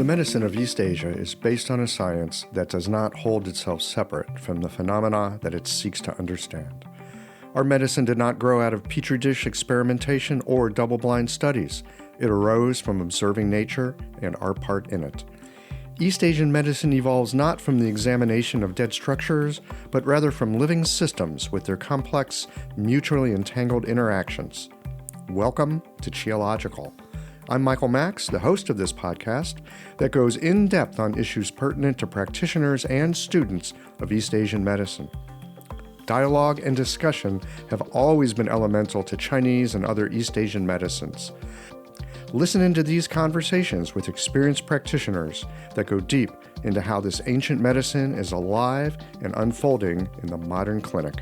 The medicine of East Asia is based on a science that does not hold itself separate from the phenomena that it seeks to understand. Our medicine did not grow out of petri dish experimentation or double-blind studies. It arose from observing nature and our part in it. East Asian medicine evolves not from the examination of dead structures, but rather from living systems with their complex, mutually entangled interactions. Welcome to Qiological. I'm Michael Max, the host of this podcast that goes in depth on issues pertinent to practitioners and students of East Asian medicine. Dialogue and discussion have always been elemental to Chinese and other East Asian medicines. Listen into these conversations with experienced practitioners that go deep into how this ancient medicine is alive and unfolding in the modern clinic.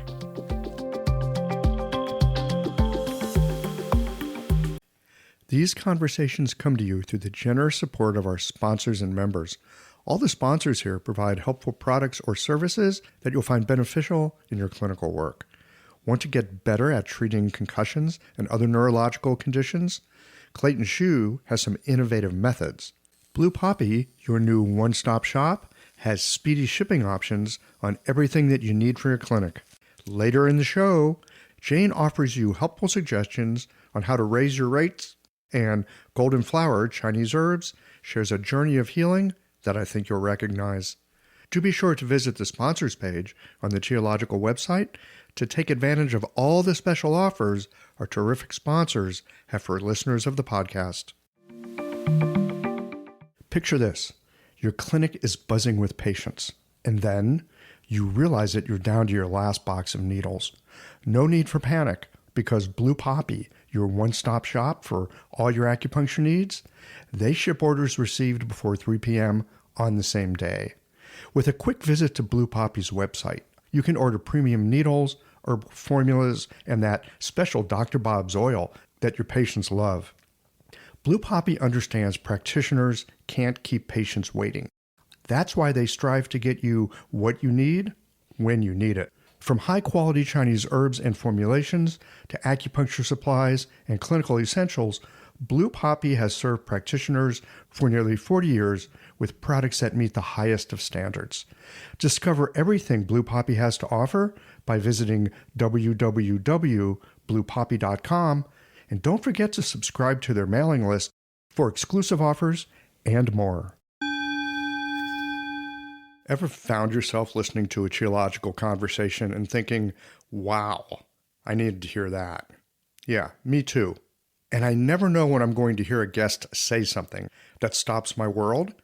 These conversations come to you through the generous support of our sponsors and members. All the sponsors here provide helpful products or services that you'll find beneficial in your clinical work. Want to get better at treating concussions and other neurological conditions? Clayton Shu has some innovative methods. Blue Poppy, your new one-stop shop, has speedy shipping options on everything that you need for your clinic. Later in the show, Jane offers you helpful suggestions on how to raise your rates, and Golden Flower Chinese Herbs shares a journey of healing that I think you'll recognize. Do be sure to visit the sponsors page on the Qiological website to take advantage of all the special offers our terrific sponsors have for listeners of the podcast. Picture this. Your clinic is buzzing with patients, and then you realize that you're down to your last box of needles. No need for panic, because Blue Poppy, your one-stop shop for all your acupuncture needs, they ship orders received before 3 p.m. on the same day. With a quick visit to Blue Poppy's website, you can order premium needles, herbal formulas, and that special Dr. Bob's oil that your patients love. Blue Poppy understands practitioners can't keep patients waiting. That's why they strive to get you what you need when you need it. From high-quality Chinese herbs and formulations to acupuncture supplies and clinical essentials, Blue Poppy has served practitioners for nearly 40 years with products that meet the highest of standards. Discover everything Blue Poppy has to offer by visiting www.bluepoppy.com, and don't forget to subscribe to their mailing list for exclusive offers and more. Ever found yourself listening to a Qiological conversation and thinking, wow, I needed to hear that? Yeah, me too. And I never know when I'm going to hear a guest say something that stops my world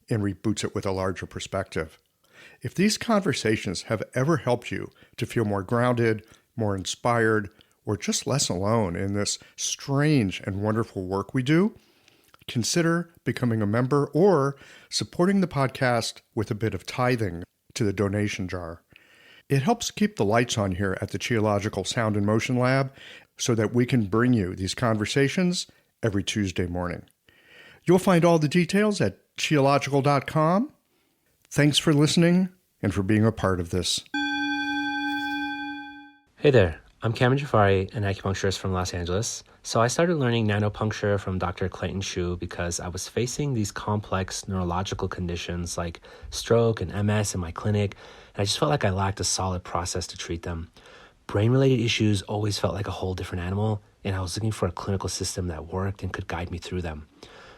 and reboots it with a larger perspective. If these conversations have ever helped you to feel more grounded, more inspired, or just less alone in this strange and wonderful work we do, consider becoming a member or supporting the podcast with a bit of tithing to the donation jar. It helps keep the lights on here at the Qiological Sound and Motion Lab so that we can bring you these conversations every Tuesday morning. You'll find all the details at qiological.com. Thanks for listening and for being a part of this. Hey there, I'm Cameron Jafari, an acupuncturist from Los Angeles. So I started learning nanopuncture from Dr. Clayton Shu because I was facing these complex neurological conditions like stroke and MS in my clinic, and I just felt like I lacked a solid process to treat them. Brain-related issues always felt like a whole different animal, and I was looking for a clinical system that worked and could guide me through them.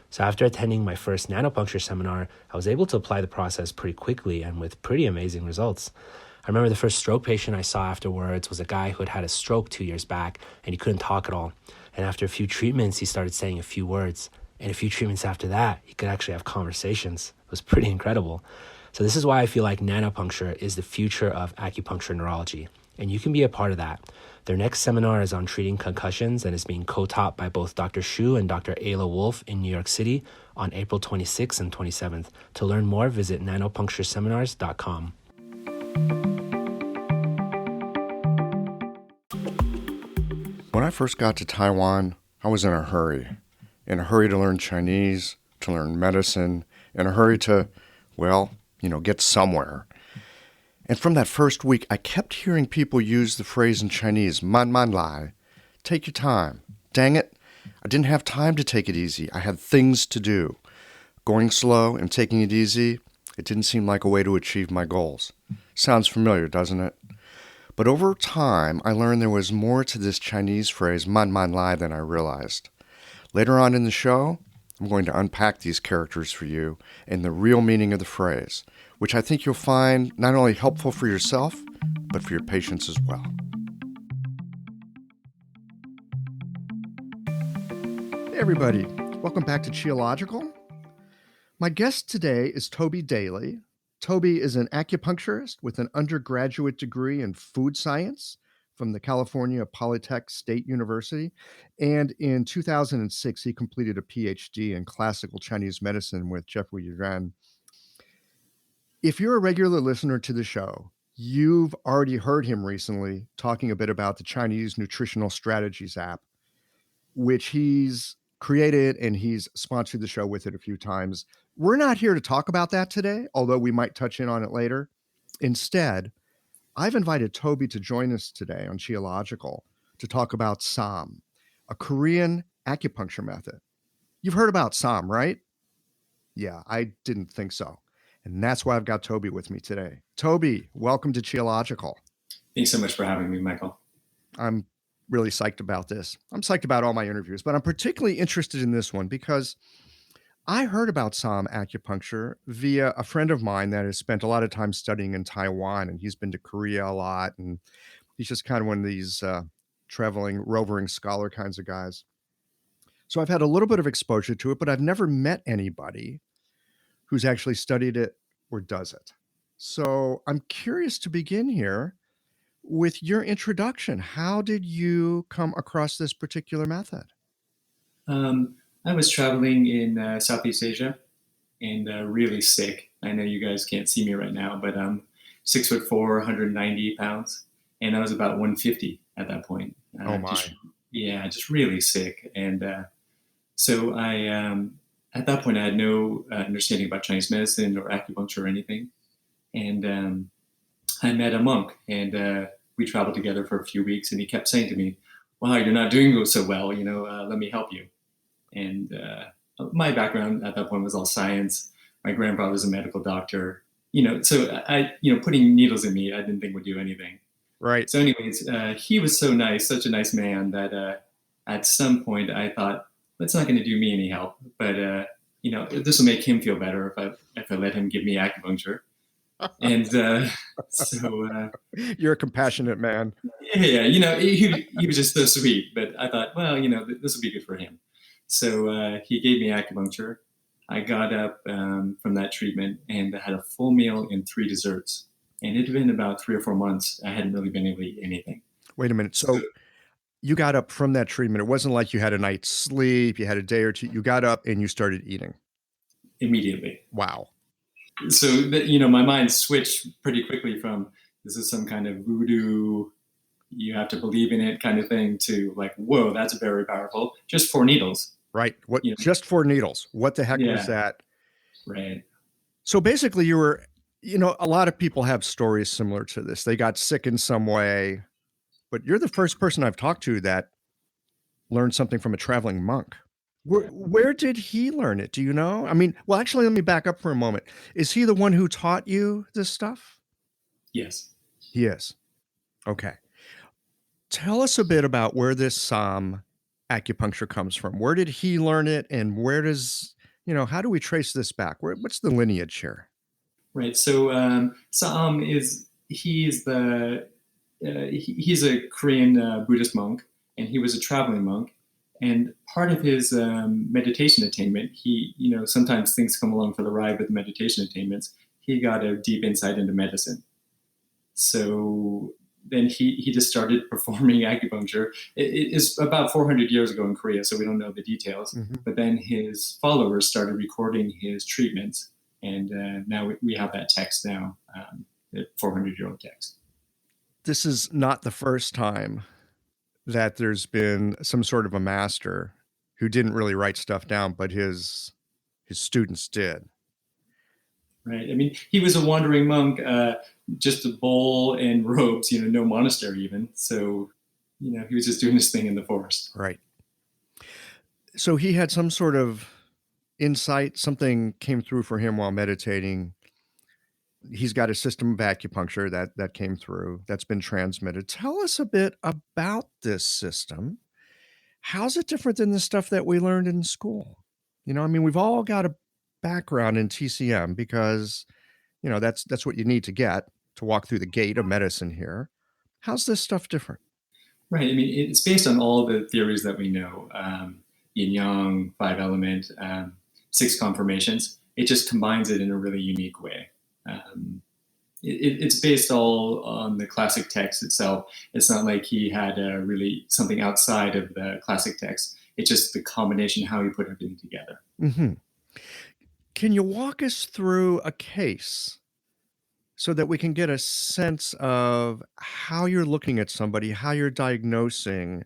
So after attending my first nanopuncture seminar, I was able to apply the process pretty quickly and with pretty amazing results. I remember the first stroke patient I saw afterwards was a guy who had had a stroke 2 years back, and he couldn't talk at all. And after a few treatments, he started saying a few words. And a few treatments after that, he could actually have conversations. It was pretty incredible. So this is why I feel like nanopuncture is the future of acupuncture neurology. And you can be a part of that. Their next seminar is on treating concussions and is being co-taught by both Dr. Shu and Dr. Ayla Wolf in New York City on April 26th and 27th. To learn more, visit nanopunctureseminars.com. When I first got to Taiwan, I was in a hurry to learn Chinese, to learn medicine, in a hurry to, get somewhere. And from that first week, I kept hearing people use the phrase in Chinese, man man lai, take your time. Dang it, I didn't have time to take it easy. I had things to do. Going slow and taking it easy, it didn't seem like a way to achieve my goals. Sounds familiar, doesn't it? But over time, I learned there was more to this Chinese phrase, man man lai, than I realized. Later on in the show, I'm going to unpack these characters for you and the real meaning of the phrase, which I think you'll find not only helpful for yourself, but for your patients as well. Hey everybody, welcome back to Qiological. My guest today is Toby Daly. Toby is an acupuncturist with an undergraduate degree in food science from the California Polytech State University. And in 2006, he completed a PhD in classical Chinese medicine with Jeffrey Yuan. If you're a regular listener to the show, you've already heard him recently talking a bit about the Chinese Nutritional Strategies app, which he's created and he's sponsored the show with it a few times. We're not here to talk about that today, although we might touch in on it later. Instead, I've invited Toby to join us today on Qiological to talk about Saam, a Korean acupuncture method. You've heard about Saam, right? Yeah, I didn't think so. And that's why I've got Toby with me today. Toby, welcome to Qiological. Thanks so much for having me, Michael. I'm really psyched about this. I'm psyched about all my interviews, but I'm particularly interested in this one because I heard about Saam acupuncture via a friend of mine that has spent a lot of time studying in Taiwan, and he's been to Korea a lot, and he's just kind of one of these traveling, rovering scholar kinds of guys. So I've had a little bit of exposure to it, but I've never met anybody who's actually studied it or does it. So I'm curious to begin here with your introduction. How did you come across this particular method? I was traveling in Southeast Asia and really sick. I know you guys can't see me right now, but I'm 6'4", 190 pounds, and I was about 150 at that point. Oh my! Just really sick. And so at that point, I had no understanding about Chinese medicine or acupuncture or anything. And I met a monk, and we traveled together for a few weeks, and he kept saying to me, "Wow, you're not doing so well. Let me help you." And my background at that point was all science. My grandfather was a medical doctor. So putting needles in me, I didn't think would do anything. Right. So, anyways, he was so nice, such a nice man that at some point I thought, that's not going to do me any help, but this will make him feel better if I let him give me acupuncture. And so you're a compassionate man. Yeah, he was just so sweet. But I thought, well, this will be good for him. So he gave me acupuncture. I got up from that treatment and I had a full meal and 3 desserts. And it had been about 3 or 4 months. I hadn't really been able to eat anything. Wait a minute. So you got up from that treatment. It wasn't like you had a night's sleep. You had a day or two. You got up and you started eating. Immediately. Wow. So my mind switched pretty quickly from this is some kind of voodoo, you have to believe in it kind of thing, to like, whoa, that's very powerful. Just 4 needles. Right. What? Just 4 needles. What the heck was that? Right. So basically you were, a lot of people have stories similar to this. They got sick in some way, but you're the first person I've talked to that learned something from a traveling monk. Where did he learn it? Do you know? I mean, well, actually, let me back up for a moment. Is he the one who taught you this stuff? Yes. He is. Okay. Tell us a bit about where this Saam acupuncture comes from. Where did he learn it, and where does, how do we trace this back? What's the lineage here? Right. So Saam he's a Korean Buddhist monk, and he was a traveling monk. And part of his meditation attainment, he, sometimes things come along for the ride with meditation attainments. He got a deep insight into medicine. So then he just started performing acupuncture. It's about 400 years ago in Korea, so we don't know the details. Mm-hmm. But then his followers started recording his treatments. And now we have that text now, the 400-year-old text. This is not the first time that there's been some sort of a master who didn't really write stuff down, but his students did. Right. I mean, he was a wandering monk, just a bowl and robes, no monastery even. So, he was just doing his thing in the forest. Right. So he had some sort of insight, something came through for him while meditating. He's got a system of acupuncture that came through that's been transmitted. Tell us a bit about this system. How's it different than the stuff that we learned in school? I mean, we've all got a background in TCM because, that's what you need to get to walk through the gate of medicine here. How's this stuff different? Right. I mean, it's based on all the theories that we know, yin yang, five element, six conformations. It just combines it in a really unique way. It's based all on the classic text itself. It's not like he had really something outside of the classic text. It's just the combination, how he put everything together. Mm-hmm. Can you walk us through a case so that we can get a sense of how you're looking at somebody, how you're diagnosing,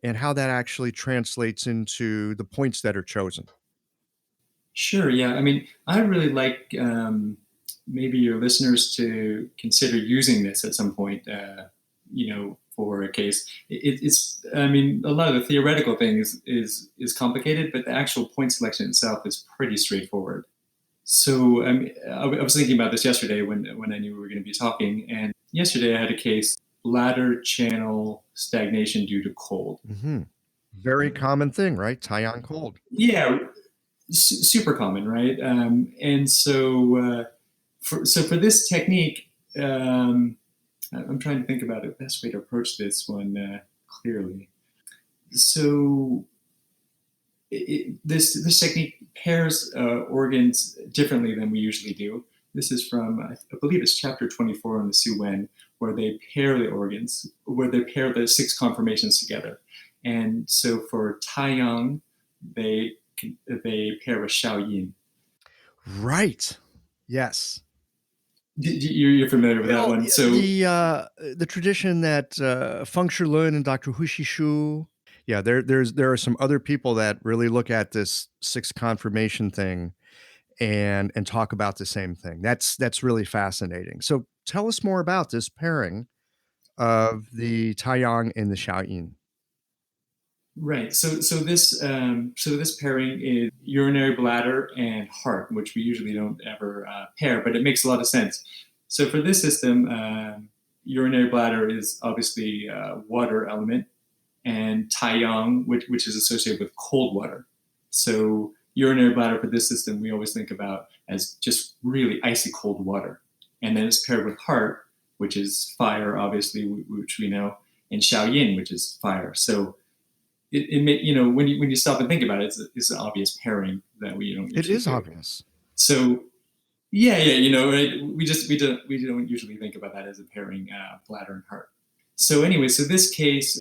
and how that actually translates into the points that are chosen? Sure. Yeah. I mean, I'd really like maybe your listeners to consider using this at some point, for a case. It's, I mean, a lot of the theoretical things is complicated, but the actual point selection itself is pretty straightforward. So I was thinking about this yesterday when I knew we were going to be talking. And yesterday I had a case, bladder channel stagnation due to cold. Mm-hmm. Very common thing, right? Taiyang cold. Yeah, super common, right? And so for this technique, I'm trying to think about the best way to approach this one clearly. So this technique pairs organs differently than we usually do. This is from, I believe it's chapter 24 on the Su Wen, where they pair the organs, where they pair the six conformations together. And so for Taiyang, they pair with Yin. Right. Yes. You're familiar with that one. So the tradition that Feng Shilun and Dr. Hu Shu, yeah, there are some other people that really look at this six confirmation thing and talk about the same thing. That's really fascinating. So tell us more about this pairing of the Taiyang and the Yin. Right. So this pairing is urinary bladder and heart, which we usually don't ever pair, but it makes a lot of sense. So for this system, urinary bladder is obviously water element, and Taiyang, which is associated with cold water. So urinary bladder for this system, we always think about as just really icy cold water, and then it's paired with heart, which is fire, obviously, which we know, and Yin, which is fire. So it may, when you stop and think about it, it's an obvious pairing that we don't. It is obvious. So yeah, right? We don't usually think about that as a pairing, bladder and heart. So anyway, so this case,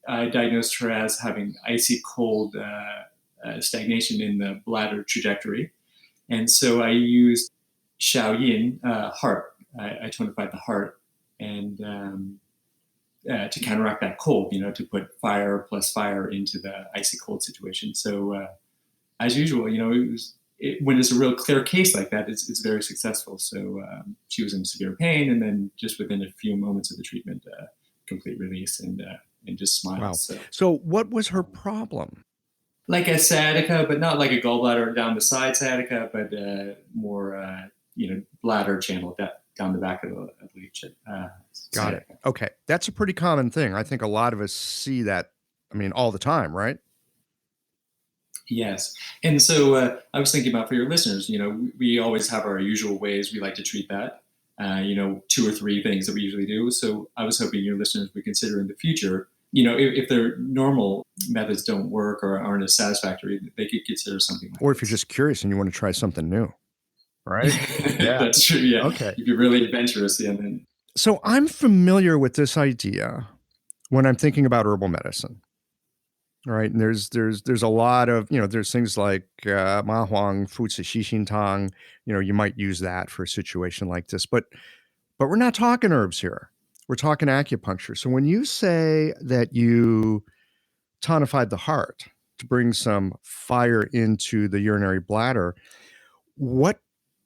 I diagnosed her as having icy cold stagnation in the bladder trajectory, and so I used Yin, heart. I tonified the heart, and to counteract that cold, to put fire plus fire into the icy cold situation. So as usual, when it's a real clear case like that, it's very successful. So she was in severe pain, and then just within a few moments of the treatment, complete release and just smiled. Wow. So what was her problem? Like a sciatica, but not like a gallbladder down the side sciatica, but more, bladder channel down the back of the leech. Got it. Okay. That's a pretty common thing. I think a lot of us see that, all the time, right? Yes. And so I was thinking about for your listeners, we always have our usual ways we like to treat that, 2 or 3 things that we usually do. So I was hoping your listeners would consider in the future, if their normal methods don't work or aren't as satisfactory, they could consider something like Or if you're just curious and you want to try something new, right? Yeah. That's true. Yeah. Okay. If you're really adventurous, yeah, then. So I'm familiar with this idea when I'm thinking about herbal medicine. All right. And there's a lot of, there's things like ma huang, fu zi xi xin tang, you might use that for a situation like this, but we're not talking herbs here. We're talking acupuncture. So when you say that you tonified the heart to bring some fire into the urinary bladder, what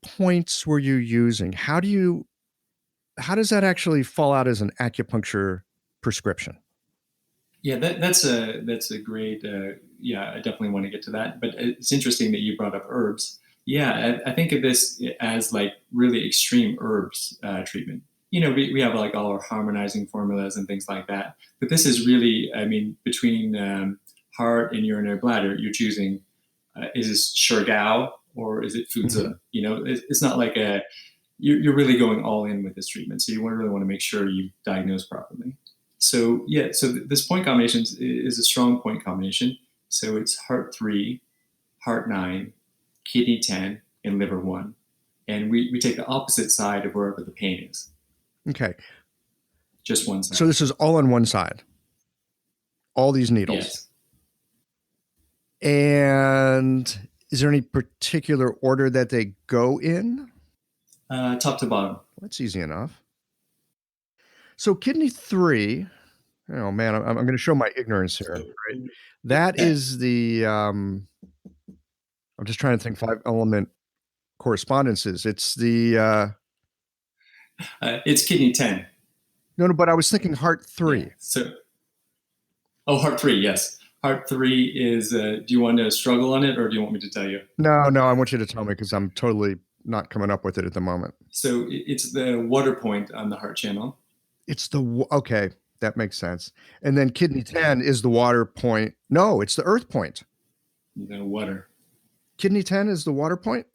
points were you using? How does that actually fall out as an acupuncture prescription? Yeah, that's a great yeah, I definitely want to get to that. But it's interesting that you brought up herbs. Yeah, I think of this as like really extreme herbs treatment. We have like all our harmonizing formulas and things like that. But this is really, I mean, between heart and urinary bladder, you're choosing is this Shurgao or is it Fuzi? It's not like you're really going all in with this treatment. So you really want to make sure you diagnose properly. So yeah, so this point combination is a strong point combination. So it's heart 3, heart 9, kidney 10, and liver 1. And we take the opposite side of wherever the pain is. Okay. Just one side. So this is all on one side. All these needles. Yes. And is there any particular order that they go in? Top to bottom. That's easy enough. So kidney 3, oh man, I'm going to show my ignorance here. Right? That is the, I'm just trying to think 5-element correspondences. It's the... it's kidney 10. No, but I was thinking heart 3. Yeah. Heart 3, yes. Heart 3 is, do you want to struggle on it or do you want me to tell you? No, I want you to tell me because I'm totally not coming up with it at the moment. So it's the water point on the heart channel. Okay, that makes sense. And then kidney 10 is the water point. No, it's the earth point. The water. Kidney 10 is the water point?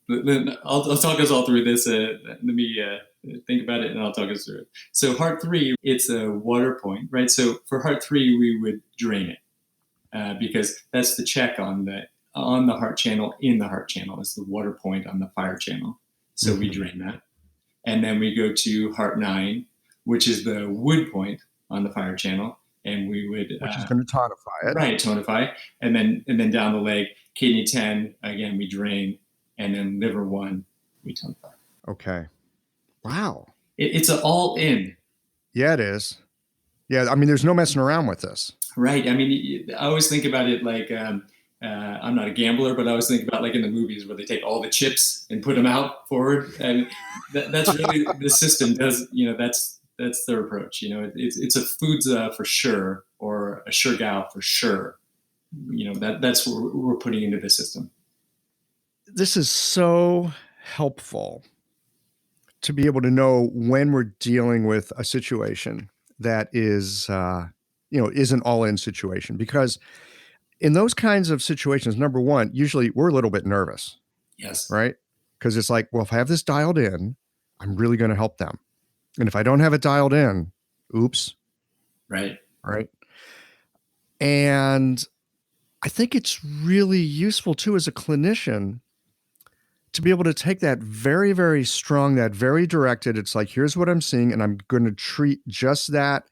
I'll talk us all through this. Let me think about it and I'll talk us through it. So heart 3, it's a water point, right? So for heart 3, we would drain it because that's the check on the heart channel. In the heart channel is the water point on the fire channel. So we drain that. And then we go to heart 9, which is the wood point on the fire channel. And we would... Which is going to tonify it. Right, tonify. And then down the leg, kidney 10, again, we drain. And then liver 1, we tonify. Okay. Wow. It's an all in. Yeah, it is. Yeah, I mean, there's no messing around with this. Right. I mean, I always think about it like... I'm not a gambler, but I always think about like in the movies where they take all the chips and put them out forward. And that's really the system does, that's their approach. It's a Fuzi for sure, or a Shurgao for sure. That's what we're putting into the system. This is so helpful to be able to know when we're dealing with a situation that is, is an all-in situation, because in those kinds of situations, number one, usually we're a little bit nervous. Yes. Right? Because it's like, well, if I have this dialed in, I'm really going to help them. And if I don't have it dialed in, oops. Right. Right. And I think it's really useful too, as a clinician, to be able to take that very, very strong, that very directed, it's like, here's what I'm seeing, and I'm going to treat just that.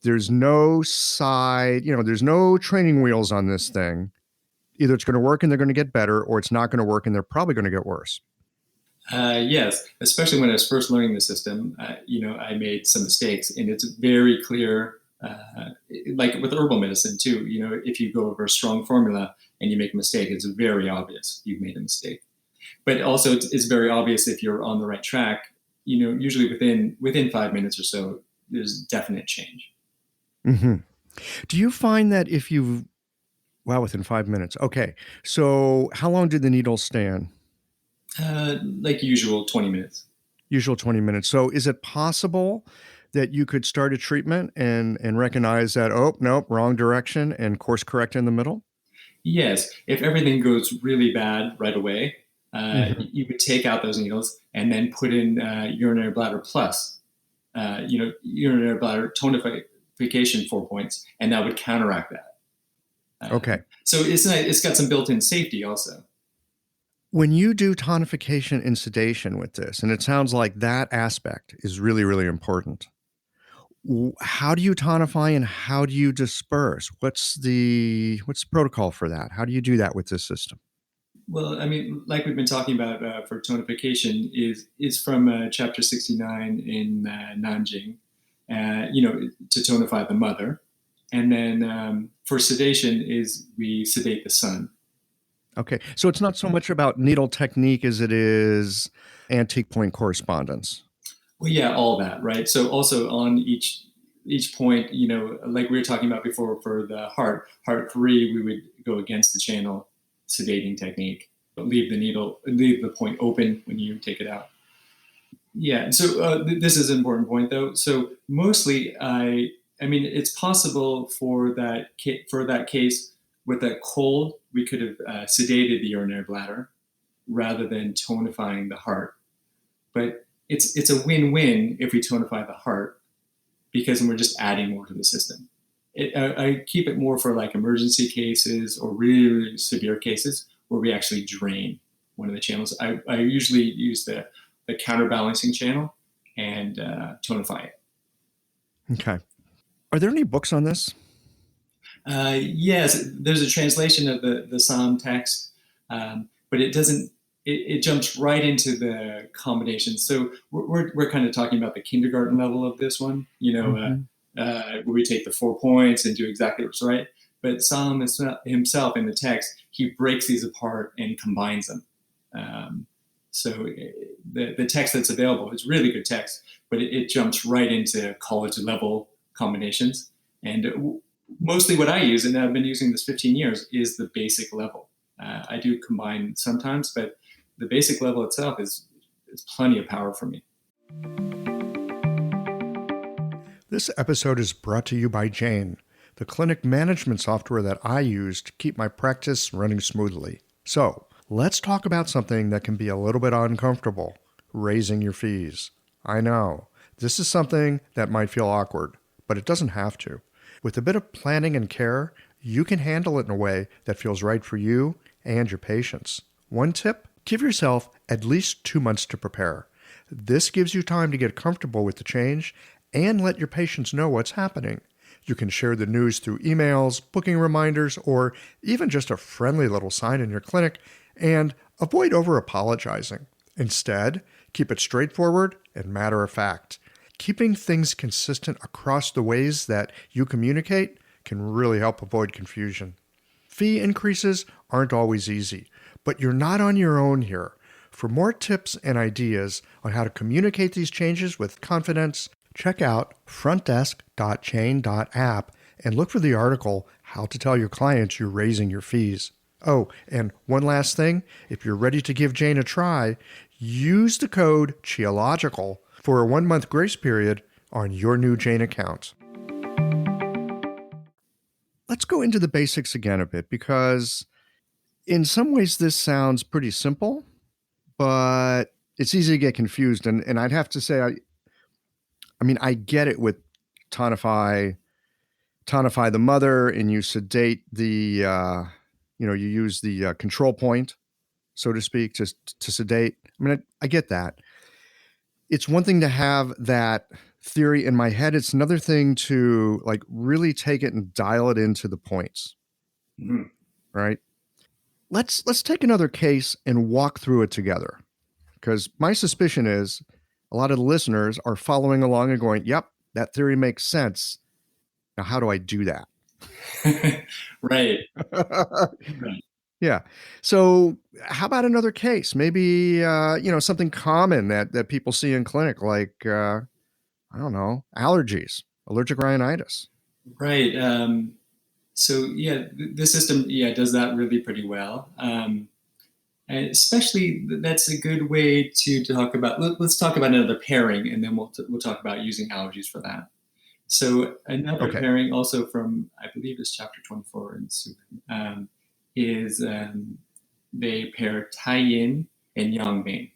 There's no side, there's no training wheels on this thing. Either it's going to work and they're going to get better, or it's not going to work and they're probably going to get worse. Yes, especially when I was first learning the system, I made some mistakes, and it's very clear, like with herbal medicine too, if you go over a strong formula and you make a mistake, it's very obvious you've made a mistake. But also it's very obvious if you're on the right track, usually within 5 minutes or so, there's definite change. Mm-hmm. Do you find that within 5 minutes? Okay. So how long did the needles stand? Like usual, 20 minutes. Usual 20 minutes. So is it possible that you could start a treatment and recognize that, oh, nope, wrong direction, and course correct in the middle? Yes. If everything goes really bad right away, you would take out those needles and then put in urinary bladder plus, urinary bladder tonification 4 points, and that would counteract that. Okay. So it's got some built-in safety also. When you do tonification and sedation with this, and it sounds like that aspect is really, really important, how do you tonify and how do you disperse? What's the protocol for that? How do you do that with this system? Well, I mean, like we've been talking about for tonification is from chapter 69 in Nanjing, to tonify the mother. And then for sedation is we sedate the son. Okay. So it's not so much about needle technique as it is antique point correspondence. Well, yeah, all that, right? So also on each each point, like we were talking about before for the heart 3, we would go against the channel sedating technique, but leave the point open when you take it out. Yeah. So this is an important point, though. So mostly, I mean, it's possible for that case with a cold, we could have sedated the urinary bladder rather than tonifying the heart. But it's a win-win if we tonify the heart, because then we're just adding more to the system. I keep it more for like emergency cases or really severe cases where we actually drain one of the channels. I usually use the counterbalancing channel and tonify it. Okay. Are there any books on this? Yes, there's a translation of the Saam text, but it doesn't. It jumps right into the combinations. So we're kind of talking about the kindergarten level of this one, where we take the 4 points and do exactly what's right. But Saam himself in the text, he breaks these apart and combines them. So the text that's available is really good text, but it jumps right into college level combinations. And mostly what I use, and I've been using this 15 years, is the basic level. I do combine sometimes, but the basic level itself is plenty of power for me. This episode is brought to you by Jing, the clinic management software that I use to keep my practice running smoothly. So, let's talk about something that can be a little bit uncomfortable: raising your fees. I know, this is something that might feel awkward, but it doesn't have to. With a bit of planning and care, you can handle it in a way that feels right for you and your patients. One tip: give yourself at least 2 months to prepare. This gives you time to get comfortable with the change and let your patients know what's happening. You can share the news through emails, booking reminders, or even just a friendly little sign in your clinic, and avoid over-apologizing. Instead, keep it straightforward and matter of fact. Keeping things consistent across the ways that you communicate can really help avoid confusion. Fee increases aren't always easy, but you're not on your own here. For more tips and ideas on how to communicate these changes with confidence, check out frontdesk.chain.app and look for the article, How to Tell Your Clients You're Raising Your Fees. Oh, and one last thing, if you're ready to give Jane a try, use the code CHIOLOGICAL for a 1-month grace period on your new Jane account. Let's go into the basics again a bit, because in some ways this sounds pretty simple, but it's easy to get confused. And I'd have to say, I mean, I get it with tonify the mother, and you sedate the, you use the control point, so to speak, to sedate. I mean, I get that. It's one thing to have that theory in my head. It's another thing to like really take it and dial it into the points. Mm-hmm. Right? Let's take another case and walk through it together, because my suspicion is a lot of the listeners are following along and going, yep, that theory makes sense. Now, how do I do that? Right. Right. Yeah. So how about another case? Maybe, something common that people see in clinic, like, I don't know, allergies, allergic rhinitis. Right. So yeah, the system, does that really pretty well. And especially that's a good way to talk about, let's talk about another pairing, and then we'll talk about using allergies for that. So another pairing also from, I believe it's chapter 24 in Supan, is they pair Tai-yin and Yang-ming.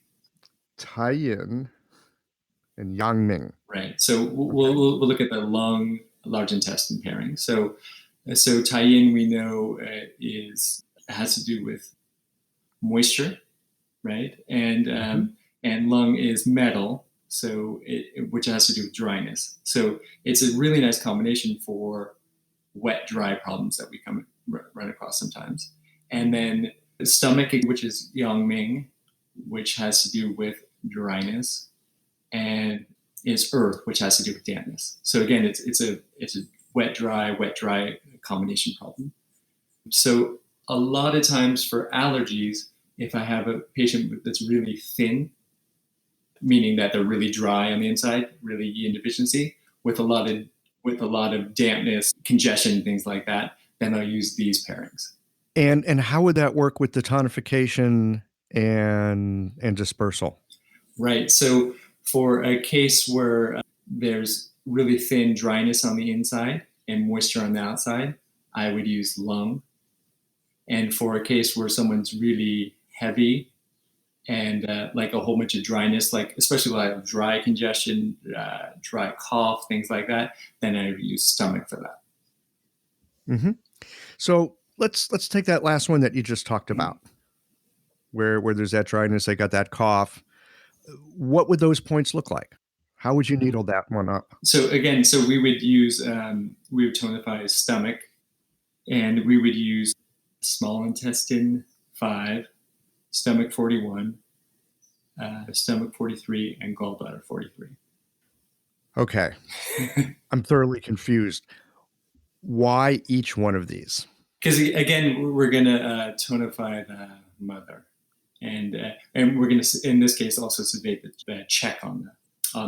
Tai-yin and Yang-ming. Right. So we'll look at the lung, large intestine pairing. So Tai-yin, we know, has to do with moisture, right? And lung is metal, so which has to do with dryness. So it's a really nice combination for wet, dry problems that we run across sometimes. And then the stomach, which is Yang-ming, which has to do with dryness, and is earth, which has to do with dampness. So again, it's a wet, dry combination problem. So a lot of times for allergies, if I have a patient that's really thin, meaning that they're really dry on the inside, really yin deficiency, with a lot of with a lot of dampness, congestion, things like that, then I'll use these pairings. And how would that work with the tonification and dispersal? Right. So for a case where there's really thin dryness on the inside and moisture on the outside, I would use lung. And for a case where someone's really heavy and like a whole bunch of dryness, like especially like dry congestion, dry cough, things like that, then I would use stomach for that. Mm-hmm. So let's take that last one that you just talked about, where there's that dryness, they got that cough. What would those points look like? How would you needle that one up? So again, so we would use we would tonify stomach, and we would use small intestine 5, stomach 41, stomach 43, and gallbladder 43. Okay. I'm thoroughly confused. Why each one of these? Because again, we're going to tonify the mother, and we're going to, in this case, also sedate the check on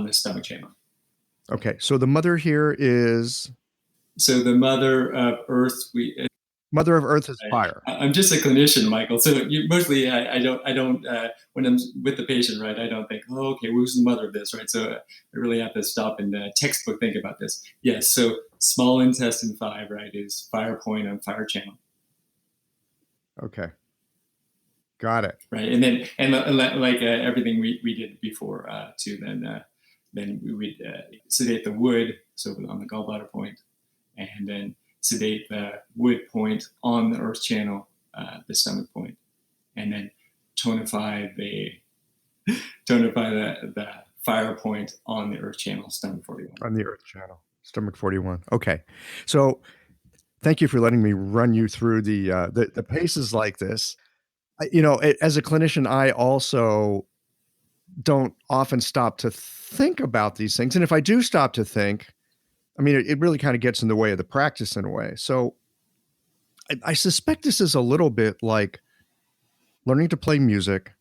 the stomach channel. Okay, so the mother here is. So the mother of Earth, Mother of Earth is fire. I'm just a clinician, Michael. So mostly, I don't. When I'm with the patient, right, I don't think, oh, okay, who's the mother of this, right? So I really have to stop and textbook think about this. Yes. So small intestine 5, right, is fire point on fire channel. Okay. Got it. Right, and then like everything we did before too. Then we would sedate the wood, so on the gallbladder point, and then sedate the wood point on the earth channel, the stomach point, and then tonify the fire point on the earth channel, stomach 41. On the earth channel, stomach 41. Okay, so thank you for letting me run you through the paces like this. As a clinician, I also don't often stop to think about these things, and if I do stop to think, I mean, it really kind of gets in the way of the practice in a way. So I suspect this is a little bit like learning to play music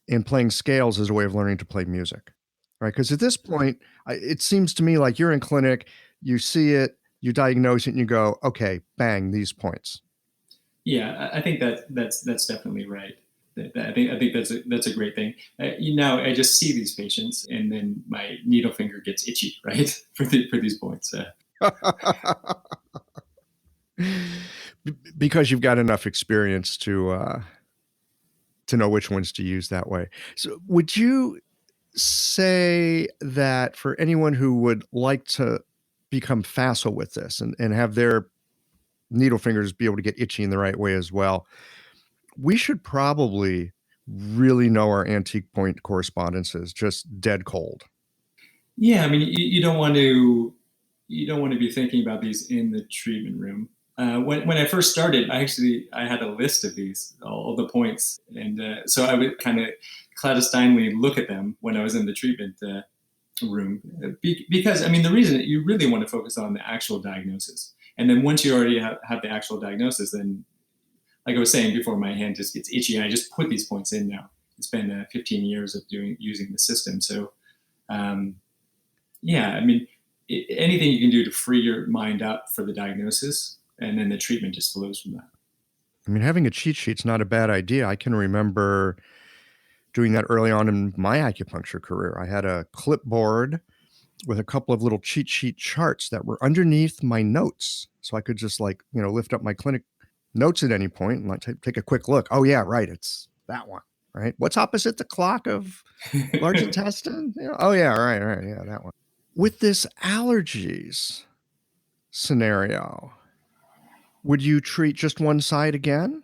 and playing scales as a way of learning to play music, right? Because at this point, it seems to me like you're in clinic, you see it, you diagnose it, and you go, okay, bang, these points. Yeah, I think that's definitely right. I think that's a great thing. I just see these patients, and then my needle finger gets itchy, right, for these points. Because you've got enough experience to know which ones to use that way. So, would you say that for anyone who would like to become facile with this and have their needle fingers be able to get itchy in the right way as well, we should probably really know our antique point correspondences just dead cold? Yeah, I mean, you don't want to be thinking about these in the treatment room. When I first started, I had a list of these, all the points, and so I would kind of clandestinely look at them when I was in the treatment room, because I mean, the reason that you really want to focus on the actual diagnosis, and then once you already have the actual diagnosis, then, like I was saying before, my hand just gets itchy, and I just put these points in now. It's been 15 years of using the system, so yeah, I mean, anything you can do to free your mind up for the diagnosis, and then the treatment just flows from that. I mean, having a cheat sheet's not a bad idea. I can remember doing that early on in my acupuncture career. I had a clipboard with a couple of little cheat sheet charts that were underneath my notes. So I could just lift up my clinic notes at any point and take a quick look. Oh yeah, right. It's that one, right? What's opposite the clock of large intestine? Oh yeah, right. Yeah, that one. With this allergies scenario, would you treat just one side again?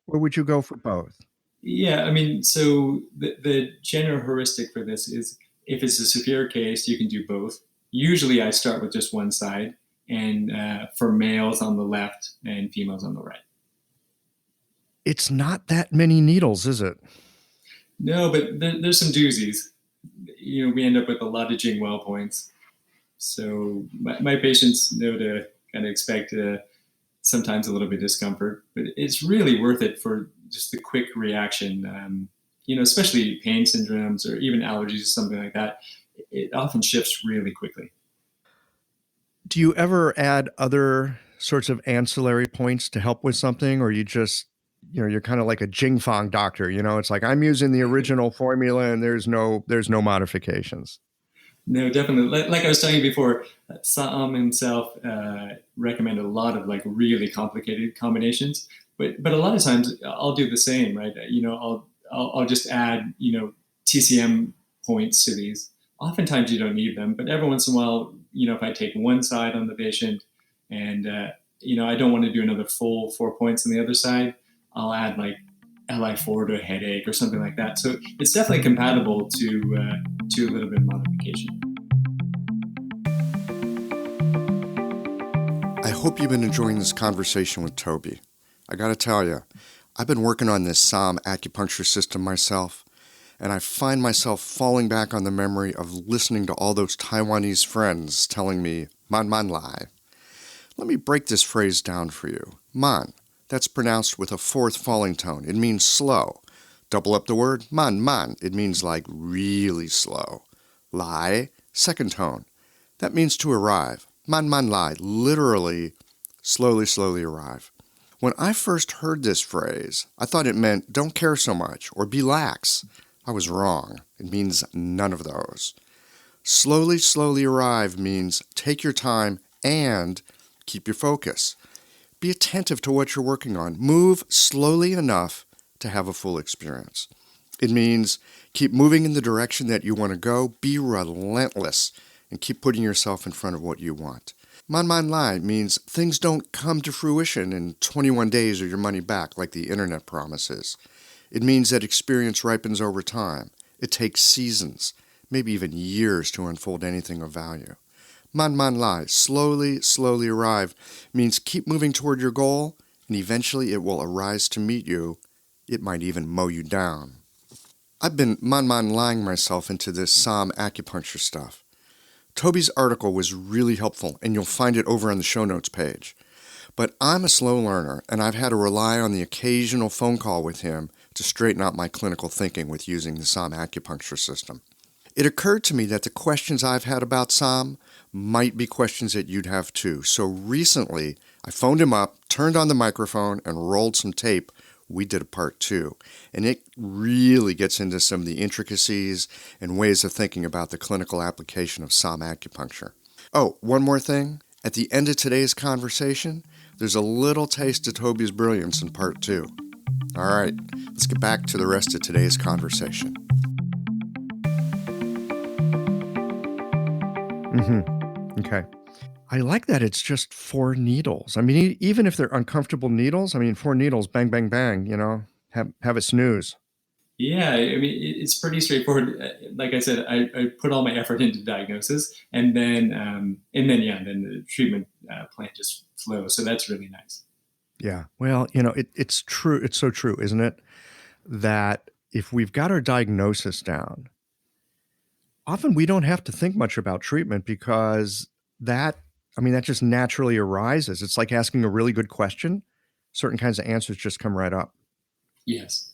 Or would you go for both? Yeah, I mean, so the general heuristic for this is if it's a severe case, you can do both. Usually I start with just one side, and for males on the left and females on the right. It's not that many needles, is it? No, but there's some doozies. We end up with a lot of jing well points. So my patients know to kind of expect sometimes a little bit of discomfort, but it's really worth it for just the quick reaction. Especially pain syndromes or even allergies or something like that. It often shifts really quickly. Do you ever add other sorts of ancillary points to help with something, or you just, you're kind of like a jing fong doctor, it's like I'm using the original formula and there's no modifications. No, definitely. Like I was telling you before, Saam himself recommended a lot of like really complicated combinations, but a lot of times I'll do the same, right? I'll just add TCM points to these. Oftentimes you don't need them, but every once in a while, if I take one side on the patient and I don't want to do another full 4 points on the other side, I'll add like Li4 to a headache or something like that. So it's definitely compatible to a little bit of modification. I hope you've been enjoying this conversation with Toby. I gotta tell you, I've been working on this Saam acupuncture system myself, and I find myself falling back on the memory of listening to all those Taiwanese friends telling me, man man lai. Let me break this phrase down for you. Man, that's pronounced with a fourth falling tone. It means slow. Double up the word, man man, it means like really slow. Lai, second tone. That means to arrive. Man man lai, literally, slowly, slowly arrive. When I first heard this phrase, I thought it meant don't care so much or be lax. I was wrong. It means none of those. Slowly, slowly arrive means take your time and keep your focus. Be attentive to what you're working on. Move slowly enough to have a full experience. It means keep moving in the direction that you want to go. Be relentless and keep putting yourself in front of what you want. Man man lai means things don't come to fruition in 21 days or your money back like the internet promises. It means that experience ripens over time. It takes seasons, maybe even years to unfold anything of value. Man man lai, slowly, slowly arrive, means keep moving toward your goal, and eventually it will arise to meet you. It might even mow you down. I've been man man laiing myself into this Saam acupuncture stuff. Toby's article was really helpful, and you'll find it over on the show notes page. But I'm a slow learner, and I've had to rely on the occasional phone call with him to straighten out my clinical thinking with using the Saam acupuncture system. It occurred to me that the questions I've had about Saam might be questions that you'd have too. So recently, I phoned him up, turned on the microphone, and rolled some tape. We did a part 2, and it really gets into some of the intricacies and ways of thinking about the clinical application of Saam acupuncture. Oh, one more thing. At the end of today's conversation, there's a little taste of Toby's brilliance in part 2. All right, let's get back to the rest of today's conversation. Okay. I like that it's just 4 needles. I mean, even if they're uncomfortable needles, 4 needles, bang, bang, bang, have a snooze. Yeah, I mean, it's pretty straightforward. Like I said, I put all my effort into diagnosis, and then then the treatment plan just flows. So that's really nice. Yeah. Well, it's true. It's so true, isn't it? That if we've got our diagnosis down, often we don't have to think much about treatment because that just naturally arises. It's like asking a really good question. Certain kinds of answers just come right up. Yes.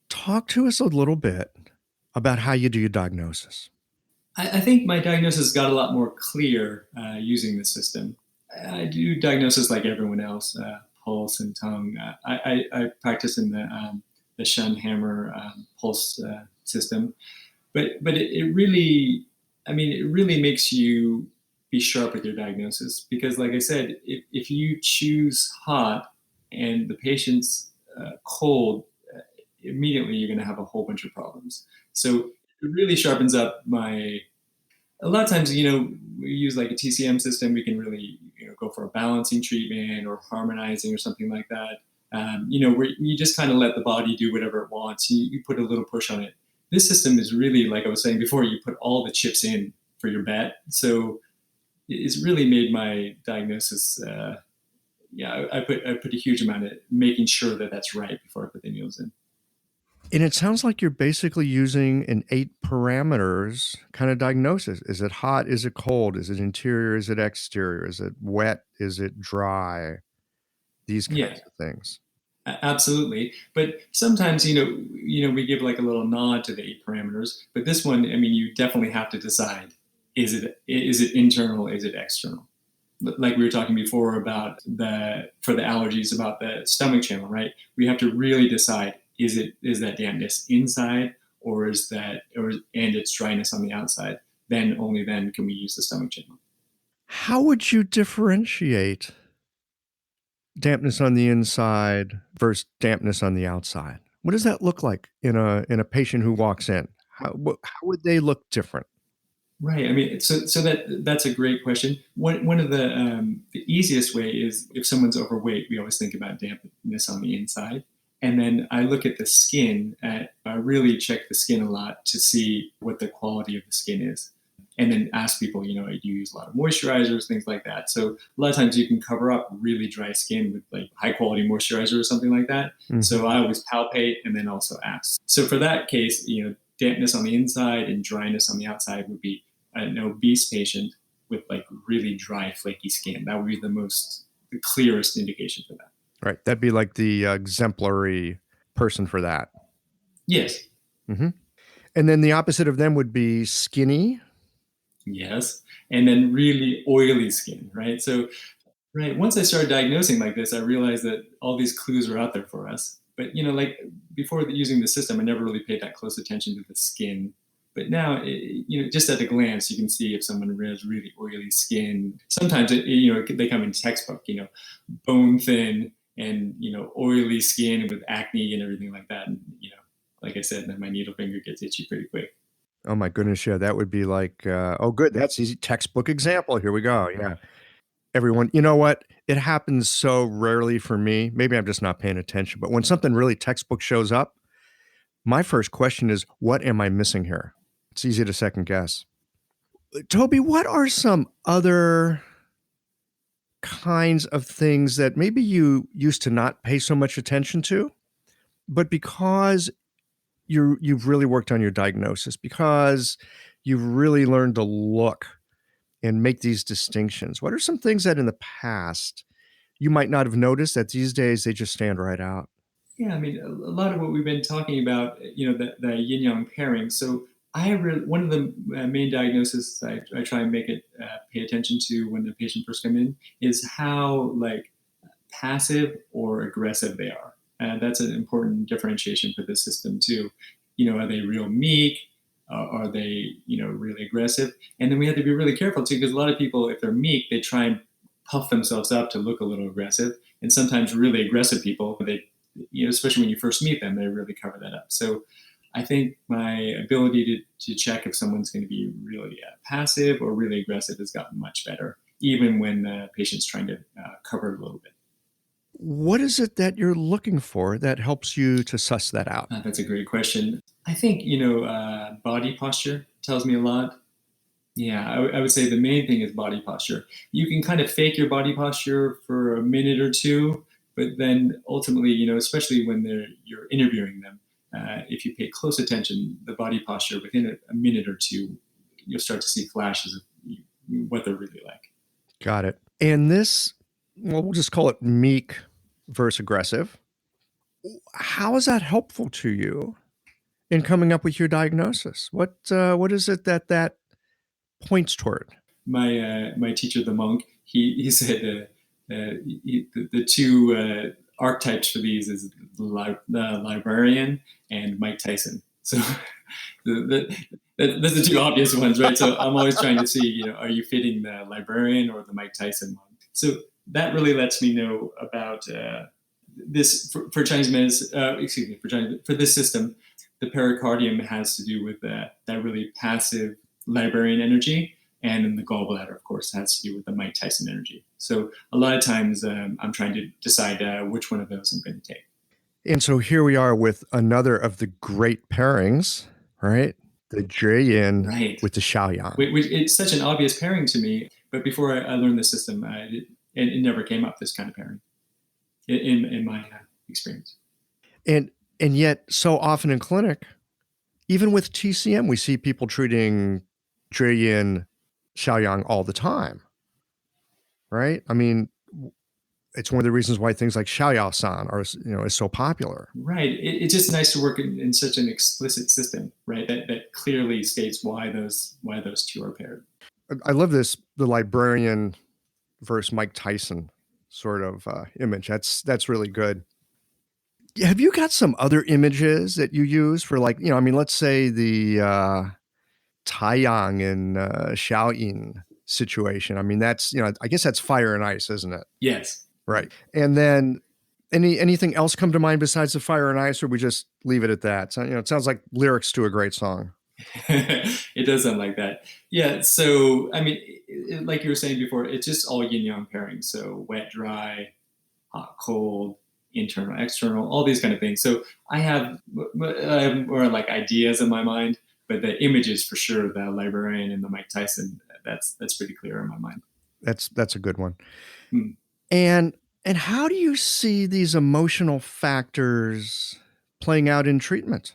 Talk to us a little bit about how you do your diagnosis. I think my diagnosis got a lot more clear using the system. I do diagnosis like everyone else, pulse and tongue. I practice in the Schunhammer pulse system, but it really, it really makes you be sharp with your diagnosis because, like I said, if you choose hot and the patient's cold, immediately you're going to have a whole bunch of problems. So it really sharpens up my. A lot of times, we use like a TCM system. We can really, go for a balancing treatment or harmonizing or something like that. Where you just kind of let the body do whatever it wants. You put a little push on it. This system is really, like I was saying before, you put all the chips in for your bet. So it's really made my diagnosis. I put a huge amount of making sure that that's right before I put the needles in. And it sounds like you're basically using an 8 parameters kind of diagnosis. Is it hot? Is it cold? Is it interior? Is it exterior? Is it wet? Is it dry? These kinds of things. Absolutely. But sometimes, we give like a little nod to the 8 parameters. But this one, you definitely have to decide, is it internal? Is it external? like we were talking before about for the allergies about the stomach channel, right? We have to really decide, is that dampness inside, and it's dryness on the outside? Then only then can we use the stomach channel. How would you differentiate dampness on the inside versus dampness on the outside? What does that look like in a patient who walks in? How would they look different? Right. I mean, so that's a great question. One of the easiest way is if someone's overweight, we always think about dampness on the inside. And then I look at the skin. I really check the skin a lot to see what the quality of the skin is. And then ask people, do you use a lot of moisturizers, things like that. So a lot of times you can cover up really dry skin with like high quality moisturizer or something like that. Mm-hmm. So I always palpate and then also ask. So for that case, dampness on the inside and dryness on the outside would be an obese patient with like really dry, flaky skin. That would be the clearest indication for that. Right. That'd be like the exemplary person for that. Yes. Mm-hmm. And then the opposite of them would be skinny. Yes. And then really oily skin, right? So, right, once I started diagnosing like this, I realized that all these clues are out there for us. But, like before using the system, I never really paid that close attention to the skin. But now, just at a glance, you can see if someone has really oily skin. Sometimes, they come in textbook, bone thin and, oily skin with acne and everything like that. And, like I said, then my needle finger gets itchy pretty quick. Oh my goodness, yeah, that would be like, oh good, that's easy, textbook example, here we go, yeah. Everyone, you know what, it happens so rarely for me, maybe I'm just not paying attention, but when something really textbook shows up, my first question is, what am I missing here? It's easy to second guess. Toby, what are some other kinds of things that maybe you used to not pay so much attention to, but because you've really worked on your diagnosis, because you've really learned to look and make these distinctions? What are some things that in the past you might not have noticed that these days they just stand right out? Yeah, I mean, a lot of what we've been talking about, the yin-yang pairing. So one of the main diagnoses I try and make it pay attention to when the patient first come in is how like passive or aggressive they are. That's an important differentiation for this system too. Are they real meek? Are they, really aggressive? And then we have to be really careful too, because a lot of people, if they're meek, they try and puff themselves up to look a little aggressive. And sometimes really aggressive people, they, especially when you first meet them, they really cover that up. So I think my ability to check if someone's going to be really passive or really aggressive has gotten much better, even when the patient's trying to cover it a little bit. What is it that you're looking for that helps you to suss that out? That's a great question. I think, body posture tells me a lot. Yeah, I would say the main thing is body posture. You can kind of fake your body posture for a minute or two, but then ultimately, especially when you're interviewing them, if you pay close attention, the body posture, within a minute or two, you'll start to see flashes of what they're really like. Got it. And this, well, we'll just call it meek versus aggressive. How is that helpful to you in coming up with your diagnosis? What is it that points toward? My teacher, the monk, he said the two archetypes for these is the librarian and Mike Tyson. So that's the two obvious ones, right? So I'm always trying to see, are you fitting the librarian or the Mike Tyson one? So that really lets me know about this for Chinese medicine. For this system, the pericardium has to do with that really passive librarian energy. And then the gallbladder, of course, has to do with the Mike Tyson energy. So a lot of times I'm trying to decide which one of those I'm going to take. And so here we are with another of the great pairings, right? The Jing with the Xiaoyang. It's such an obvious pairing to me, but before I learned the system, it never came up, this kind of pairing, in my experience. And yet, so often in clinic, even with TCM, we see people treating Jing, Xiaoyang all the time, right? I mean, it's one of the reasons why things like San are, is so popular. Right. It's just nice to work in such an explicit system, right? That clearly states why those two are paired. I love this, the librarian versus Mike Tyson sort of image. That's really good. Have you got some other images that you use for, like, I mean, let's say the Taiyang and Xiaoyin situation? I mean, that's, I guess that's fire and ice, isn't it? Yes. Right. And then anything else come to mind besides the fire and ice, or we just leave it at that? So, it sounds like lyrics to a great song. It does sound like that. Yeah. So, I mean, like you were saying before, it's just all yin yang pairing. So wet, dry, hot, cold, internal, external, all these kind of things. So I have more like ideas in my mind, but the images for sure, the librarian and the Mike Tyson, that's pretty clear in my mind. That's a good one. Hmm. And how do you see these emotional factors playing out in treatment,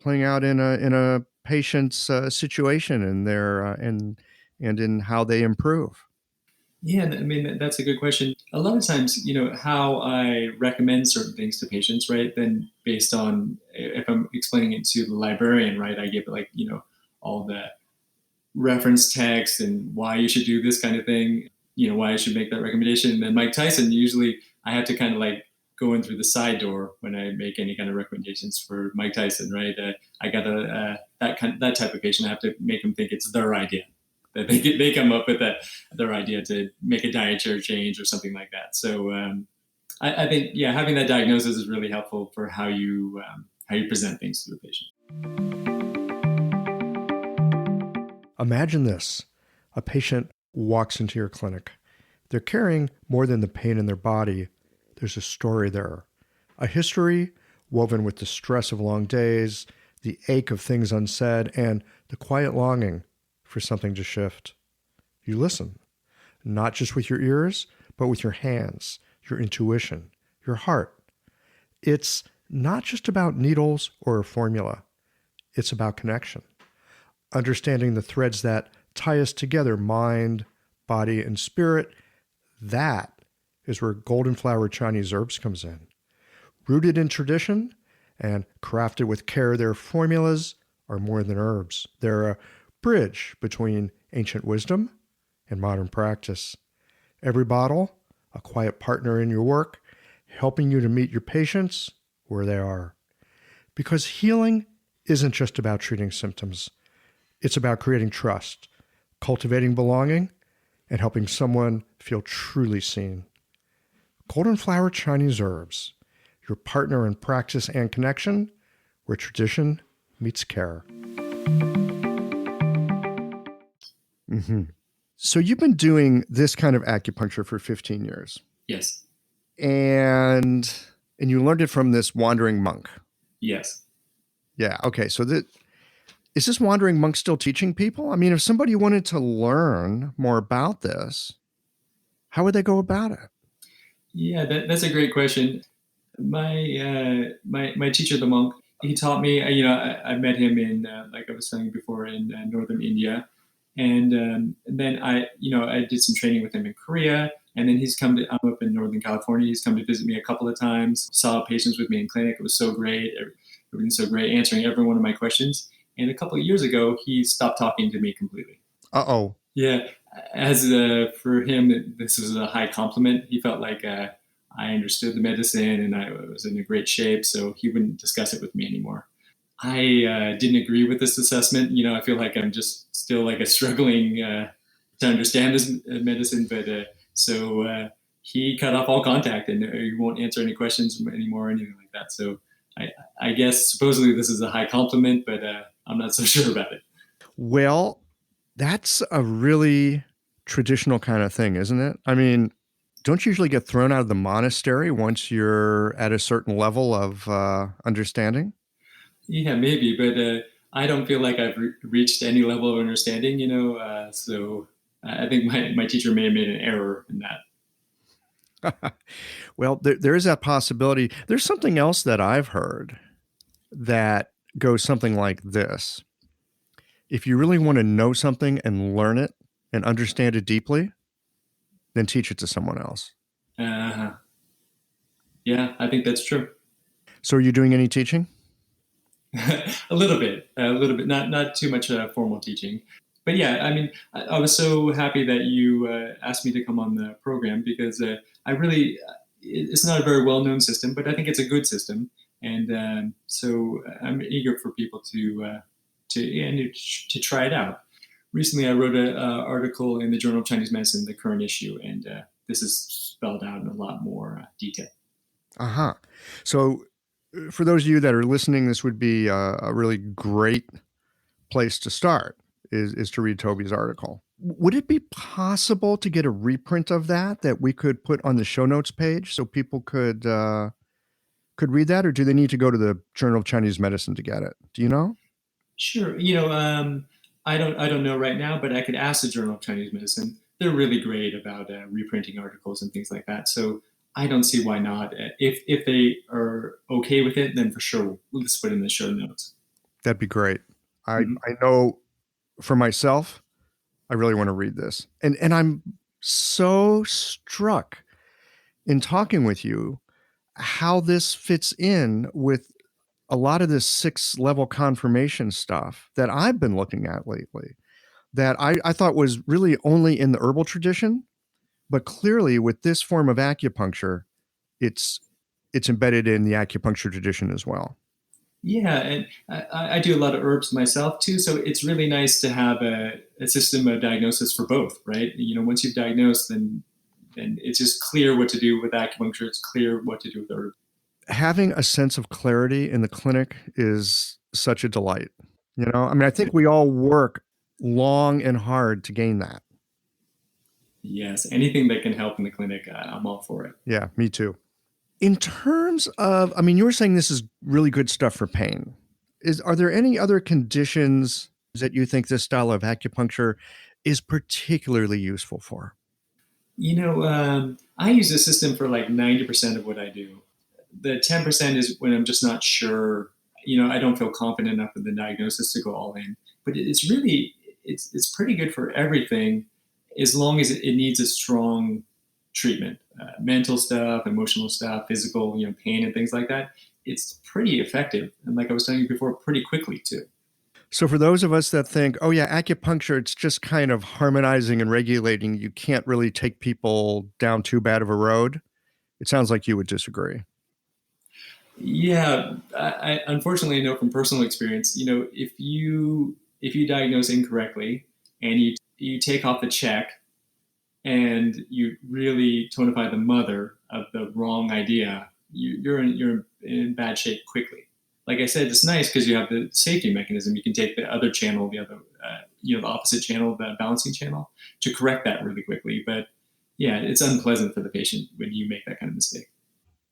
playing out in a patient's situation and their and in how they improve? Yeah, I mean, that's a good question. A lot of times, how I recommend certain things to patients, right? Then based on if I'm explaining it to the librarian, right, I give like, all the reference text and why you should do this kind of thing, why I should make that recommendation. And then Mike Tyson, usually I have to kind of like go in through the side door when I make any kind of recommendations for Mike Tyson, right? I got that type of patient. I have to make them think it's their idea, that they come up with their idea to make a dietary change or something like that. So I think, yeah, having that diagnosis is really helpful for how you present things to the patient. Imagine this: a patient walks into your clinic. They're carrying more than the pain in their body. There's a story there, a history woven with the stress of long days, the ache of things unsaid, and the quiet longing for something to shift. You listen, not just with your ears, but with your hands, your intuition, your heart. It's not just about needles or a formula. It's about connection, understanding the threads that tie us together, mind, body, and spirit. That is where golden flower Chinese herbs comes in. Rooted in tradition and crafted with care, their formulas are more than herbs. They're a bridge between ancient wisdom and modern practice. Every bottle, a quiet partner in your work, helping you to meet your patients where they are. Because healing isn't just about treating symptoms. It's about creating trust, cultivating belonging, and helping someone feel truly seen. Golden Flower Chinese Herbs, your partner in practice and connection, where tradition meets care. Mm-hmm. So you've been doing this kind of acupuncture for 15 years. Yes. And you learned it from this wandering monk. Yes. Yeah. Okay. So is this wandering monk still teaching people? I mean, if somebody wanted to learn more about this, how would they go about it? Yeah, that's a great question. My teacher, the monk, he taught me. I met him in like I was saying before in northern India, and then I did some training with him in Korea, and then I'm up in Northern California. He's come to visit me a couple of times. Saw patients with me in clinic. It was so great. Everything's so great, answering every one of my questions. And a couple of years ago, he stopped talking to me completely. Uh-oh. Yeah, as for him, this was a high compliment. He felt like I understood the medicine and I was in a great shape, so he wouldn't discuss it with me anymore. I didn't agree with this assessment. I feel like I'm just still like struggling to understand this medicine, but so he cut off all contact and he won't answer any questions anymore or anything like that. So I guess supposedly this is a high compliment, but I'm not so sure about it. Well, that's a really traditional kind of thing, isn't it? I mean, don't you usually get thrown out of the monastery once you're at a certain level of understanding? Yeah, maybe, but I don't feel like I've reached any level of understanding, so I think my teacher may have made an error in that. Well, there is that possibility. There's something else that I've heard that goes something like this. If you really want to know something and learn it and understand it deeply, then teach it to someone else. Yeah, I think that's true. So are you doing any teaching? A little bit, not too much formal teaching. But yeah, I mean, I was so happy that you asked me to come on the program because I really, it's not a very well known system, but I think it's a good system. And so I'm eager for people to try it out. Recently, I wrote an article in the Journal of Chinese Medicine, the current issue, and this is spelled out in a lot more detail. Uh-huh. So for those of you that are listening, this would be a really great place to start is to read Toby's article. Would it be possible to get a reprint of that we could put on the show notes page so people could read that, or do they need to go to the Journal of Chinese Medicine to get it? Do you know? Sure. I don't know right now, but I could ask the Journal of Chinese Medicine. They're really great about reprinting articles and things like that. So I don't see why not. If they are okay with it, then for sure let's put it in the show notes. That'd be great. I Mhm. know for myself, I really want to read this. And I'm so struck in talking with you how this fits in with a lot of this 6-level confirmation stuff that I've been looking at lately that I thought was really only in the herbal tradition, but clearly with this form of acupuncture, it's embedded in the acupuncture tradition as well. Yeah, and I do a lot of herbs myself too. So it's really nice to have a system of diagnosis for both, right? Once you've diagnosed, then it's just clear what to do with acupuncture. It's clear what to do with herbs. Having a sense of clarity in the clinic is such a delight. I mean, I think we all work long and hard to gain that. Yes, anything that can help in the clinic, I'm all for it. Yeah, me too. In terms of, I mean, you were saying this is really good stuff for pain. Are there any other conditions that you think this style of acupuncture is particularly useful for? I use the system for like 90% of what I do. The 10% is when I'm just not sure. I don't feel confident enough with the diagnosis to go all in. But it's really, it's pretty good for everything as long as it needs a strong treatment. Mental stuff, emotional stuff, physical, pain and things like that. It's pretty effective. And like I was telling you before, pretty quickly too. So for those of us that think, oh yeah, acupuncture, it's just kind of harmonizing and regulating, you can't really take people down too bad of a road. It sounds like you would disagree. Yeah, I unfortunately know from personal experience. If you diagnose incorrectly and you take off the check and you really tonify the mother of the wrong idea, you're in bad shape quickly. Like I said, it's nice because you have the safety mechanism. You can take the other channel, the opposite channel, the balancing channel, to correct that really quickly. But yeah, it's unpleasant for the patient when you make that kind of mistake.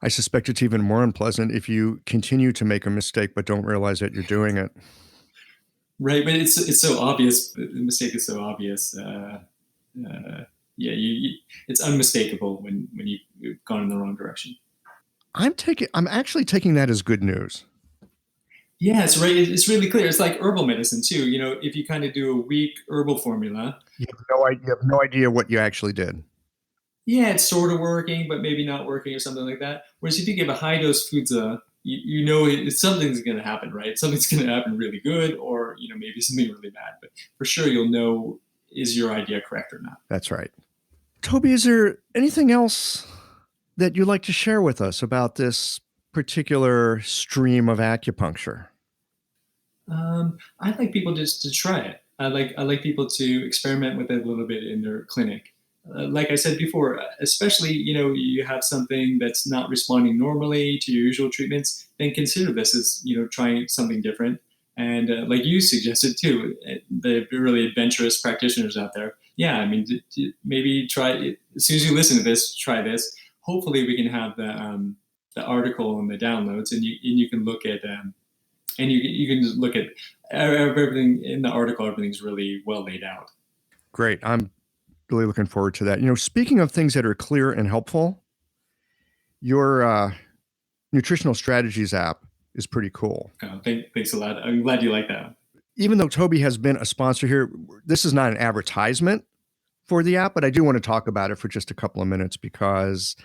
I suspect it's even more unpleasant if you continue to make a mistake but don't realize that you're doing it. Right, but it's so obvious. The mistake is so obvious. Yeah, it's unmistakable when you've gone in the wrong direction. I'm actually taking that as good news. Yeah, it's right. It's really clear. It's like herbal medicine too. If you kind of do a weak herbal formula, You have no idea what you actually did. yeah, it's sort of working, but maybe not working or something like that. Whereas if you give a high dose fudza, something's going to happen, right? Something's going to happen really good, or maybe something really bad. But for sure, you'll know, is your idea correct or not. That's right. Toby, is there anything else that you'd like to share with us about this particular stream of acupuncture? I'd like people just to try it. I like people to experiment with it a little bit in their clinic. Like I said before, especially you have something that's not responding normally to your usual treatments, then consider this as trying something different. And like you suggested too, the really adventurous practitioners out there. Yeah, I mean, maybe try it. As soon as you listen to this, try this. Hopefully, we can have the article and the downloads, and you can look at and you can just look at everything in the article. Everything's really well laid out. Great. I'm really looking forward to that. Speaking of things that are clear and helpful, your nutritional strategies app is pretty cool. Thanks a lot. I'm glad you like that. Even though Toby has been a sponsor here, this is not an advertisement for the app, but I do want to talk about it for just a couple of minutes because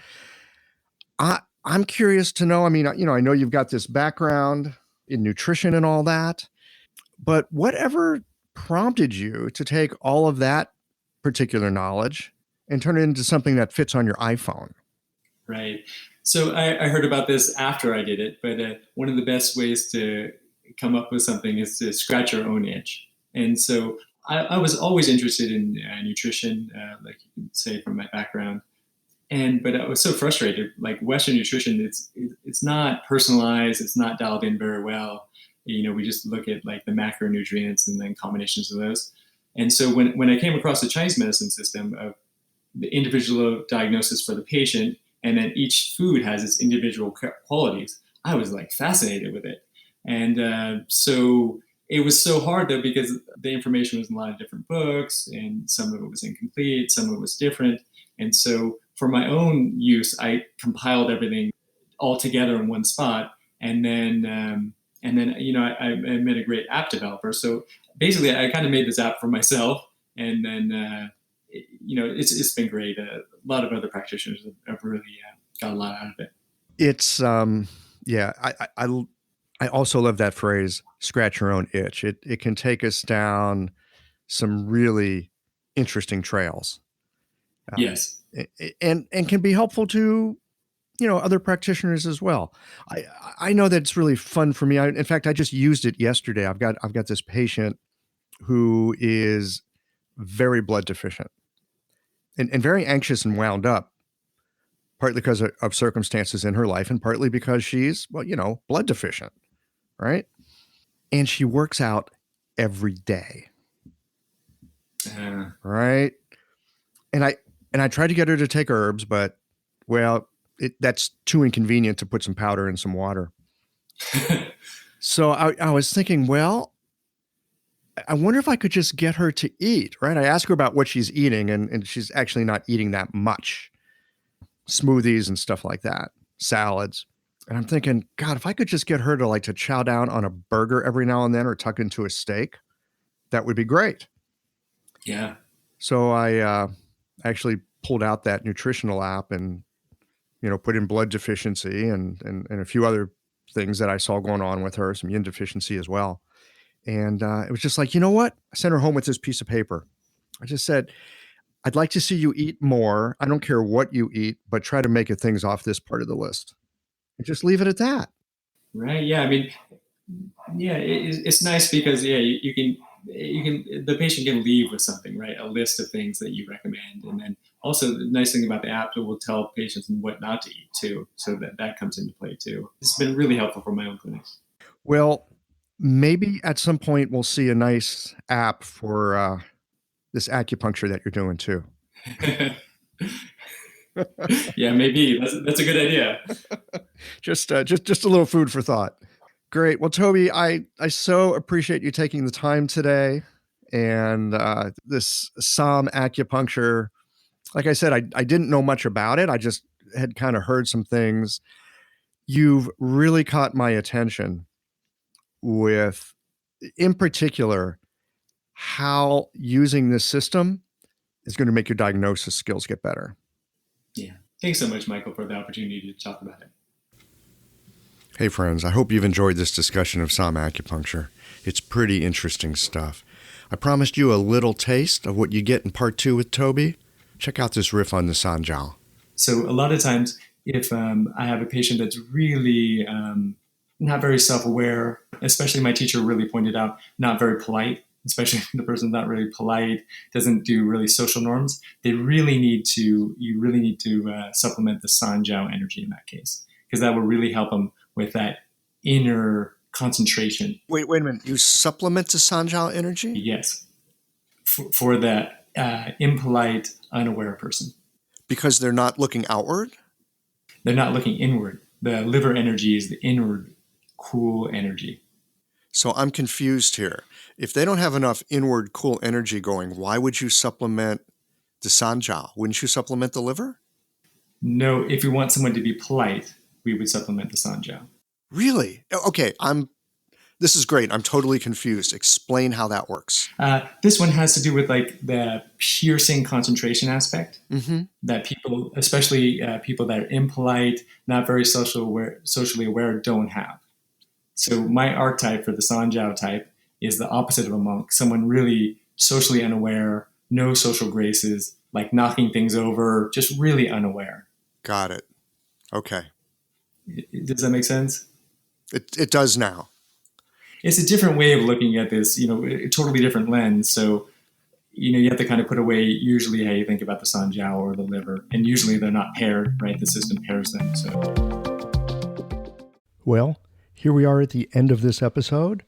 I'm curious to know. I mean, I know you've got this background in nutrition and all that, but whatever prompted you to take all of that particular knowledge and turn it into something that fits on your iPhone? Right. So I heard about this after I did it, but one of the best ways to come up with something is to scratch your own itch. And so I was always interested in nutrition, like you can say from my background. But I was so frustrated. Like Western nutrition, it's not personalized. It's not dialed in very well. We just look at like the macronutrients and then combinations of those. And so when I came across the Chinese medicine system of the individual diagnosis for the patient, and then each food has its individual qualities, I was like fascinated with it. And so it was so hard though, because the information was in a lot of different books, and some of it was incomplete, some of it was different. And so for my own use, I compiled everything all together in one spot. I met a great app developer. So basically I kind of made this app for myself, and then it's been great. A lot of other practitioners have really got a lot out of it. It's yeah. I also love that phrase, scratch your own itch. It can take us down some really interesting trails. Yes. And can be helpful to other practitioners as well. I know that it's really fun for me. In fact, I just used it yesterday. I've got this patient who is very blood deficient and very anxious and wound up, partly because of circumstances in her life and partly because she's, blood deficient, right? And she works out every day, right? And I tried to get her to take herbs, but that's too inconvenient to put some powder in some water. So I was thinking, well, I wonder if I could just get her to eat, right? I asked her about what she's eating, and she's actually not eating that much. Smoothies and stuff like that, salads. And I'm thinking, God, if I could just get her to chow down on a burger every now and then or tuck into a steak, that would be great. Yeah. So I actually pulled out that nutritional app and, put in blood deficiency and a few other things that I saw going on with her, some yin deficiency as well. And it was just like, you know what? I sent her home with this piece of paper. I just said, I'd like to see you eat more. I don't care what you eat, but try to make it things off this part of the list. And just leave it at that. Right. Yeah. I mean, yeah, it's nice because you can the patient can leave with something, right? A list of things that you recommend, and then also the nice thing about the app, it will tell patients what not to eat too, so that comes into play too. It's been really helpful for my own clinics. Well, maybe at some point we'll see a nice app for this acupuncture that you're doing too. Yeah, maybe that's a good idea. Just a little food for thought. Great. Well, Toby, I so appreciate you taking the time today. And this Saam acupuncture, like I said, I didn't know much about it. I just had kind of heard some things. You've really caught my attention with, in particular, how using this system is going to make your diagnosis skills get better. Yeah. Thanks so much, Michael, for the opportunity to talk about it. Hey friends, I hope you've enjoyed this discussion of Saam acupuncture. It's pretty interesting stuff. I promised you a little taste of what you get in part 2 with Toby. Check out this riff on the Sanjiao. So a lot of times, if I have a patient that's really not very self-aware, especially my teacher really pointed out, not very polite, especially if the person's not really polite, doesn't do really social norms, you really need to supplement the Sanjiao energy in that case, because that will really help them with that inner concentration. Wait a minute. You supplement the Sanjiao energy? Yes. For that impolite, unaware person. Because they're not looking outward? They're not looking inward. The liver energy is the inward, cool energy. So I'm confused here. If they don't have enough inward, cool energy going, why would you supplement the Sanjiao? Wouldn't you supplement the liver? No, if we want someone to be polite, we would supplement the Sanjiao. Really? Okay, this is great. I'm totally confused. Explain how that works. This one has to do with the piercing concentration aspect that people, especially people that are impolite, not very socially aware, don't have. So my archetype for the Sanjiao type is the opposite of a monk, someone really socially unaware, no social graces, like knocking things over, just really unaware. Got it. Okay. Does that make sense? It does now. It's a different way of looking at this, a totally different lens. So, you have to kind of put away usually how you think about the sanjiao or the liver. And usually they're not paired, right? The system pairs them. So, Well, here we are at the end of this episode.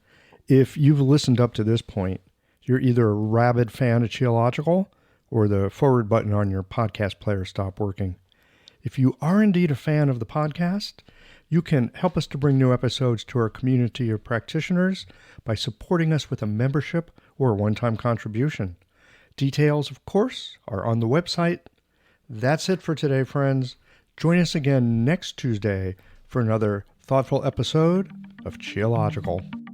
If you've listened up to this point, you're either a rabid fan of Qiological or the forward button on your podcast player stopped working. If you are indeed a fan of the podcast, you can help us to bring new episodes to our community of practitioners by supporting us with a membership or a one-time contribution. Details, of course, are on the website. That's it for today, friends. Join us again next Tuesday for another thoughtful episode of Qiological.